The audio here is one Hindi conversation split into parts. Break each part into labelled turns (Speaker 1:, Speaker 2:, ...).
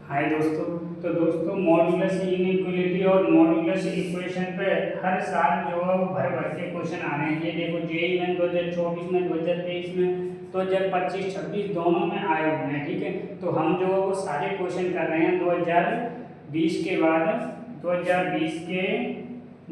Speaker 1: हाय दोस्तों। तो दोस्तों मॉड्यूलस इनइक्वालिटी और मॉड्यूलस इक्वेशन पे हर साल जो है वो भर भर के क्वेश्चन आ रहे हैं। ये देखो जेई में 2024 में 2023 में 2025 26 दोनों में आए हुए हैं। ठीक है, तो हम जो है वो सारे क्वेश्चन कर रहे हैं 2020 के बाद 2020 के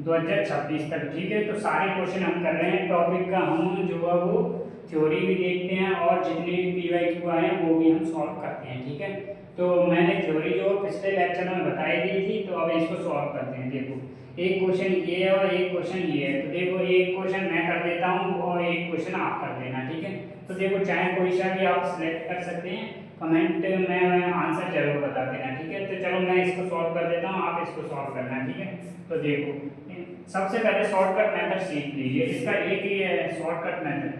Speaker 1: 2026 तक। ठीक है, तो सारे क्वेश्चन हम कर रहे हैं। टॉपिक का हम जो है वो थ्योरी भी देखते हैं और जितने भी पीवाईक्यू आए हैं वो भी हम सॉल्व करते हैं। ठीक है, तो मैंने थ्योरी जो पिछले लेक्चर में बताई दी थी, तो अब इसको सॉल्व करते हैं। देखो एक क्वेश्चन ये है और एक क्वेश्चन ये है। तो देखो एक क्वेश्चन मैं कर देता हूँ और एक क्वेश्चन आप कर देना। ठीक है, तो देखो चाहे कोई सा भी आप सिलेक्ट कर सकते हैं, कमेंट में आंसर जरूर बता देना। ठीक है, तो चलो मैं इसको सॉल्व कर देता हूँ, आप इसको सॉल्व करना। ठीक है, तो देखो सबसे पहले शॉर्टकट मेथड सीख लीजिए। इसका एक ही है शॉर्टकट मेथड।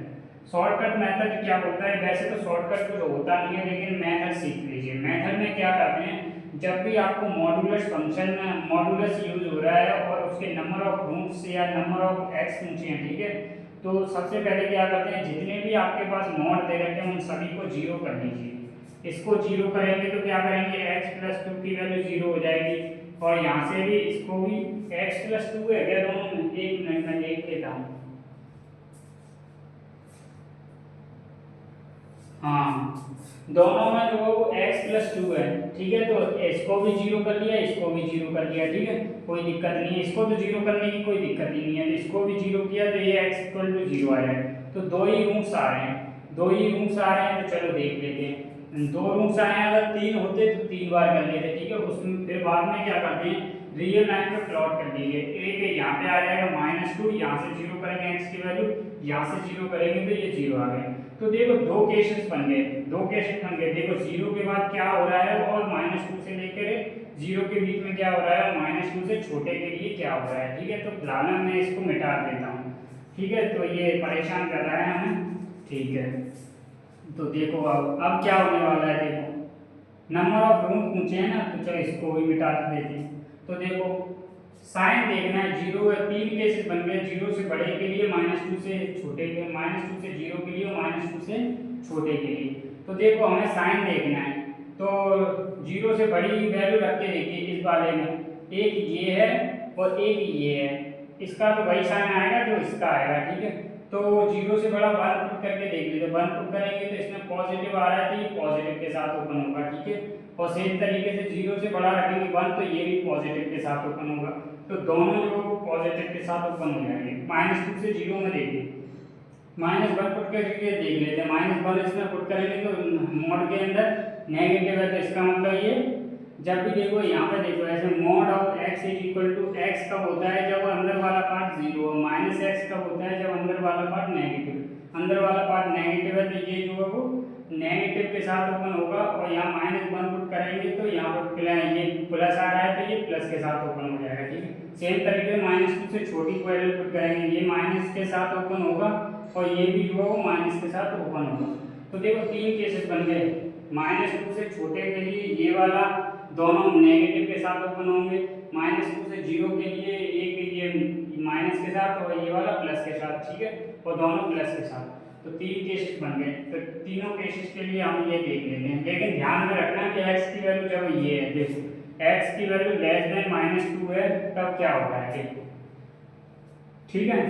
Speaker 1: शॉर्टकट मेथड क्या होता है? वैसे तो शॉर्टकट कुछ होता नहीं है, लेकिन मेथड सीख लीजिए। मेथड में क्या करते हैं, जब भी आपको मॉड्यूलस फंक्शन में मॉड्यूलस यूज हो रहा है और उसके नंबर ऑफ रूट्स या नंबर ऑफ एक्स पूछे हैं, ठीक है, तो सबसे पहले क्या करते हैं, जितने भी आपके पास मॉड दे रखे हैं उन सभी को जीरो कर लीजिए। इसको जीरो करेंगे तो क्या करेंगे, x प्लस टू की वैल्यू जीरो हो जाएगी। और यहाँ से भी इसको भी x प्लस टू है क्या दोनों में? एक मिनट में देख लेता हूँ। हाँ, दोनों में जो है वो x प्लस टू है। ठीक है, तो इसको भी जीरो कर लिया, इसको भी जीरो कर लिया। ठीक है, कोई दिक्कत नहीं है, इसको तो जीरो करने की कोई दिक्कत ही नहीं है। तो इसको भी जीरो किया तो ये x इक्वल टू जीरो आया है। तो दो ही रूट्स आ रहे हैं, दो ही रूट्स आ रहे हैं। तो चलो देख लेते हैं। दो रूट्स आए हैं, अगर तीन होते तो तीन बार कर लेते। ठीक है, उसमें फिर बाद में क्या करते हैं, रियल लाइन पे प्लॉट कर लीजिए। एक यहाँ पे आ जाएगा माइनस टू, यहाँ से जीरो करेंगे x की वैल्यू, यहाँ से जीरो करेंगे तो ये जीरो आ गए। तो देखो दो केसेस बन गए, दो केसेस बन गए। देखो जीरो के बाद क्या हो रहा है और माइनस टू से लेकर जीरो के बीच में क्या हो रहा है और माइनस टू से छोटे के लिए क्या हो रहा है। ठीक है, तो फिलहाल मैं इसको मिटा देता हूँ। ठीक है, तो ये परेशान कर रहा है हमें। ठीक है, तो देखो अब क्या होने वाला है। देखो नंबर ऑफ रूम पूछे हैं ना, तो चलो इसको भी मिटा देते हैं। तो देखो साइन देखना है, जीरो है, तीन केसेस बन गए। जीरो से बड़े के लिए, माइनस टू से छोटे के, माइनस टू से जीरो के लिए और माइनस टू से छोटे के लिए। तो देखो हमें साइन देखना है, तो जीरो से बड़ी वैल्यू रख के देखिए इस वाले में। एक ये है और एक ये है, इसका तो वही साइन आएगा जो इसका आएगा। ठीक है, तो जीरो से बड़ा वन पुट करके देख लीजिए। वन पुट करेंगे तो इसमें पॉजिटिव आ रहा है, तो ये पॉजिटिव के साथ ओपन होगा। ठीक है, और सेम तरीके से जीरो से बड़ा रखेंगे वन, तो ये भी पॉजिटिव के साथ ओपन होगा। तो दोनों जो पॉजिटिव के साथ ओपन हो जाएंगे। माइनस टू से जीरो में देखिए, माइनस वन पुट करके देख लेते हैं। माइनस वन इसमें पुट करेंगे तो मॉड के अंदर नेगेटिव है, तो इसका मतलब ये जब भी देखो यहाँ पे देखो ऐसे mod of x is equal to X कब होता है, जब अंदर वाला पार्ट जीरो हो। माइनस एक्स कब होता है, जब अंदर वाला पार्ट नेगेटिव। अंदर वाला पार्ट नेगेटिव है, तो ये जो है वो नेगेटिव के साथ ओपन होगा। और यहाँ माइनस वन पुट करेंगे तो यहाँ पर ये प्लस आ रहा है, तो ये प्लस के साथ ओपन हो जाएगा। ठीक है, सेम तरीके से माइनस टू से छोटी को वैल्यू पुट करेंगे, ये माइनस के साथ ओपन होगा और ये भी जो है वो माइनस के साथ ओपन होगा। तो देखो तीन केसेस बन गए। माइनस टू से छोटे के लिए ये वाला दोनों नेगेटिव के साथ ओपन होंगे, माइनस टू से जीरो के लिए एक ये माइनस के साथ और ये वाला प्लस के साथ। ठीक है, और दोनों प्लस के साथ। तो तीन केसेस बन गए। तो तीनों केसेस के लिए हम ये देख लेते हैं, लेकिन ध्यान में रखना कि x की वैल्यू जब ये है, देखो x की value less than minus two है, तब क्या होता है। देखो ठीक है,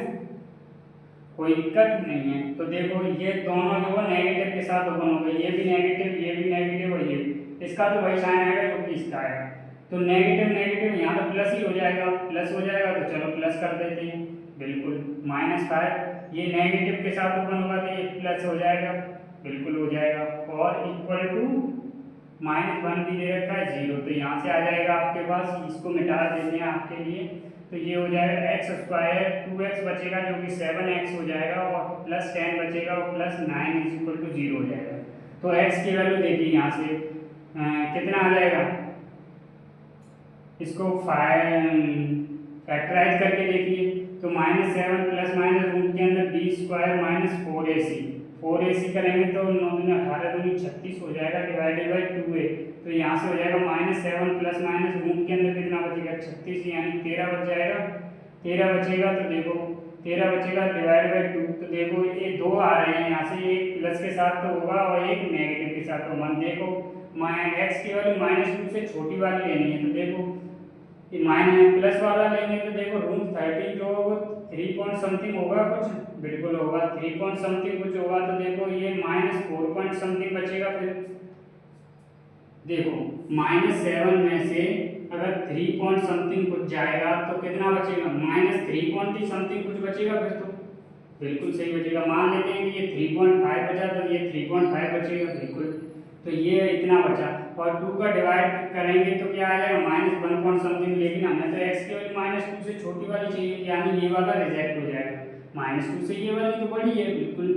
Speaker 1: कोई दिक्कत नहीं है। तो देखो ये दोनों जो है नेगेटिव के साथ ओपन हो गए, ये भी नेगेटिव, ये भी नेगेटिव और ये भी। इसका तो वही साइन आएगा जो कि इसका आएगा। तो नेगेटिव नेगेटिव यहाँ तो प्लस ही हो जाएगा, प्लस हो जाएगा। तो चलो प्लस कर देते हैं, बिल्कुल माइनस फाइव, ये नेगेटिव के साथ ओपन होगा तो ये प्लस हो जाएगा, बिल्कुल हो जाएगा। और इक्वल टू माइनस वन भी दे रखा है, जीरो, तो यहाँ से आ जाएगा आपके पास। इसको मिटा देते हैं आपके लिए, तो ये हो जाएगा एक्स स्क्वायर, टू एक्स बचेगा जो कि सेवन एक्स हो जाएगा, और प्लस टेन बचेगा और plus nine is equal to zero हो जाएगा। तो एक्स की वैल्यू देखिए यहाँ से कितना आ जाएगा, इसको फैक्टराइज करके देखिए। तो minus seven plus minus root के अंदर B square minus four A C, four A C करेंगे तो नौ दूनी अठारह दूनी छत्तीस हो जाएगा, डिवाइडेड बाई टू ए। तो यहाँ से हो जाएगा minus seven plus minus root के अंदर कितना बचेगा, छत्तीस, यानी तेरह बच जाएगा। तेरह बचेगा तो देखो तेरह बचेगा डिवाइड बाई टू। तो देखो ये दो आ रहे हैं यहाँ से, एक प्लस के साथ तो होगा और एक नेगेटिव के साथ तो मन देखो एक्स की वैल्यू -2 से छोटी वाली लेनी है, तो देखो ये माइनस प्लस वाला लेंगे तो देखो रूट 13 जो होगा 3 पॉइंट समथिंग होगा, कुछ बिल्कुल होगा 3 पॉइंट समथिंग कुछ होगा, तो देखो ये -4 पॉइंट समथिंग बचेगा। फिर देखो -7 में से अगर 3 पॉइंट समथिंग कुछ जाएगा तो कितना बचेगा, -3 पॉइंट समथिंग कुछ बचेगा। फिर तो बिल्कुल सही बचेगा। मान लेते हैं कि ये 3.5 बचा, तो ये 3.5 बचेगा बिल्कुल, तो ये इतना बचा। और 2 का डिवाइड करेंगे तो क्या आ जाएगा, -1 पॉइंट समथिंग, लेकिन हमें तो x की वैल्यू -2 से छोटी वाली चाहिए, यानी ये वाला रिजेक्ट हो जाएगा। -2 से ये वाली तो बड़ी है बिल्कुल,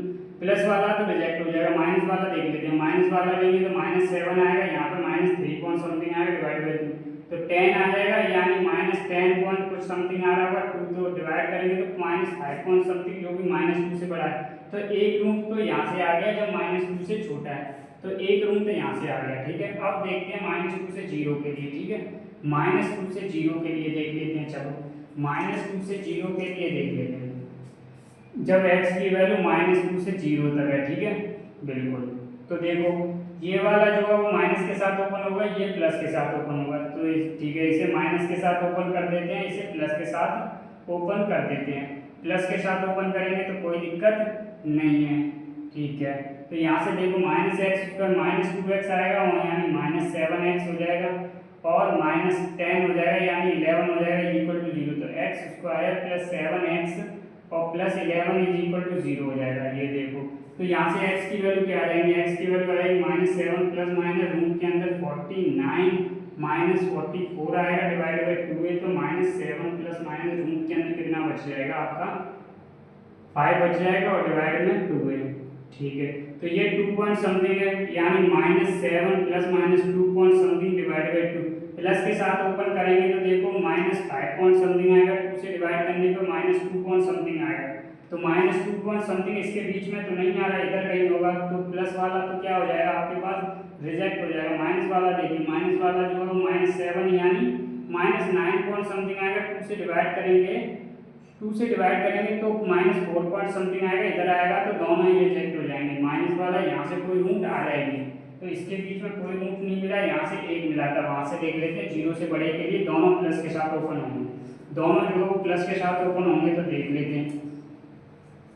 Speaker 1: प्लस वाला तो रिजेक्ट हो जाएगा। माइनस वाला देख लेते हैं, माइनस वाला लेंगे तो -7 आएगा, यहाँ पे -3 पॉइंट समथिंग आएगा, डिवाइड बाई 2 तो 10 आ जाएगा, यानी -10 पॉइंट कुछ समथिंग आ रहा होगा। 2 तो डिवाइड करेंगे तो -5 पॉइंट समथिंग, जो भी -2 से बड़ा है। तो एक रूट तो यहाँ से आ गया जब -2 से छोटा है, तो एक रूट तो यहाँ से आ गया। ठीक है, अब देखते हैं -2 से 0 के लिए। ठीक है, -2 से 0 के लिए देख लेते हैं। चलो -2 से 0 के लिए देख लेते हैं, जब x की वैल्यू -2 से 0 तक है। ठीक है, बिल्कुल। तो देखो ये वाला जो है वो माइनस के साथ ओपन होगा, ये प्लस के साथ ओपन होगा। तो ठीक है, इसे माइनस के साथ ओपन कर देते हैं, इसे प्लस के साथ ओपन कर देते हैं। प्लस के साथ ओपन करेंगे तो कोई दिक्कत नहीं है। ठीक है, तो यहाँ से देखो -x पर -2x आएगा, और यानी -7x हो जाएगा, और -10 हो जाएगा, यानी 11 हो जाएगा इक्वल टू 0। तो x² + 7x और +11 इज इक्वल टू 0 हो जाएगा। ये देखो, तो यहाँ से x की वैल्यू क्या आ जाएगी, x की वैल्यू आ जाएगी -7 प्लस माइनस रूट के अंदर 49 -44 आएगा, डिवाइड बाई 2 है, तो -7 प्लस माइनस रूट के अंदर कितना बच जाएगा आपका 5 बच जाएगा, और डिवाइड में 2 है। ठीक है, तो ये 2 पॉइंट समथिंग है, यानी -7 plus -2 point something divide by 2। Plus के साथ ओपन करेंगे तो देखो -5 पॉइंट समथिंग आएगा, 2 से डिवाइड करने पर -2 पॉइंट समथिंग आएगा। तो -2 पॉइंट समथिंग इसके बीच में तो नहीं आ रहा, इधर कहीं होगा, तो प्लस वाला तो क्या हो जाएगा आपके पास, रिजेक्ट हो जाएगा। माइनस वाला देखिए, माइनस वाला जो है -7 यानी -9 पॉइंट समथिंग आएगा। 2 से डिवाइड करेंगे, 2 से डिवाइड करेंगे तो -4 पॉइंट समथिंग आएगा, इधर आएगा तो दोनों ही रिजेक्ट हो जाएंगे। माइनस वाला यहाँ से कोई रूट आ जाएगी, तो इसके बीच में कोई रूट नहीं मिला, यहाँ से एक मिला था, वहाँ से देख लेते हैं। 0 से बड़े के लिए दोनों प्लस के साथ ओपन होंगे, दोनों जो प्लस के साथ ओपन होंगे, तो देख लेते हैं।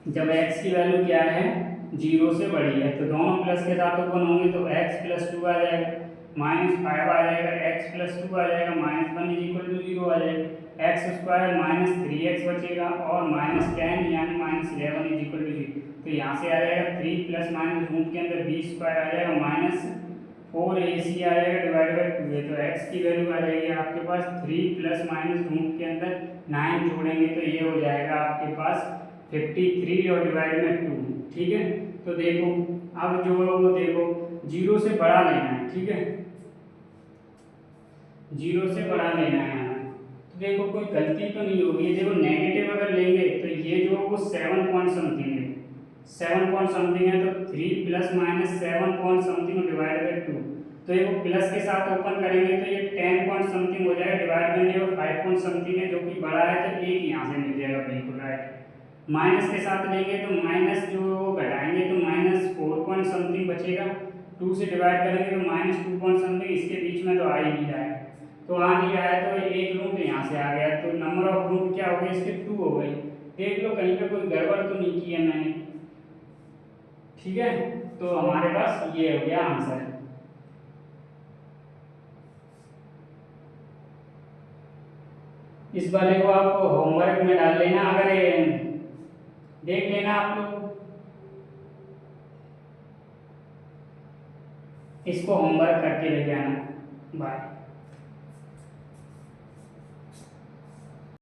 Speaker 1: जब x की वैल्यू क्या है 0 से बड़ी है, तो दोनों प्लस के साथ ओपन होंगे, तो x + 2 आ जाएगा, -5 आ जाएगा, x + 2 आ जाएगा, -1 इज इक्वल टू 0 आ जाएगा, x² -3x बचेगा, और -10 यानी -11 इज इक्वल टू 0। तो यहाँ से आ जाएगा 3 प्लस माइनस रूट के अंदर b² आ जाएगा, -4ac आ जाएगा, डिवाइड बाई 2 है। तो x की वैल्यू आ जाएगी आपके पास 3 प्लस माइनस रूट के अंदर 9 जोड़ेंगे तो ये हो जाएगा आपके पास 53, और डिवाइड में 2। ठीक है, तो देखो अब जो है वो देखो 0 से बड़ा लेना है। ठीक है, 0 से बड़ा लेना है हमें, तो देखो कोई गलती तो नहीं होगी। देखो नेगेटिव अगर लेंगे तो ये जो है वो 7 पॉइंट समथिंग है, 7 पॉइंट समथिंग है, तो 3 plus minus 7 point something divide by 2। तो ये प्लस के साथ ओपन करेंगे तो ये 10 पॉइंट समथिंग हो जाएगा, डिवाइड करने और 5 पॉइंट समथिंग है जो कि बड़ा है, तो एक यहाँ से मिल जाएगा, बिल्कुल राइट। माइनस के साथ लेंगे तो माइनस जो घटाएंगे तो -4 पॉइंट समथिंग बचेगा, 2 से डिवाइड करेंगे तो -2 पॉइंट समथिंग, इसके बीच में तो आ ही नहीं रहा है, तो आ नहीं रहा है, तो एक रूट यहाँ से आ गया, तो नंबर ऑफ रूट क्या हो गए इसके 2 हो गई। देख लो कहीं पे कोई गड़बड़ तो नहीं की है मैंने। ठीक है, तो हमारे पास ये हो गया आंसर। इस वाले को आप होमवर्क में डाल लेना, अगर देख लेना आप लोग, इसको होमवर्क करके लेके आना। बाय।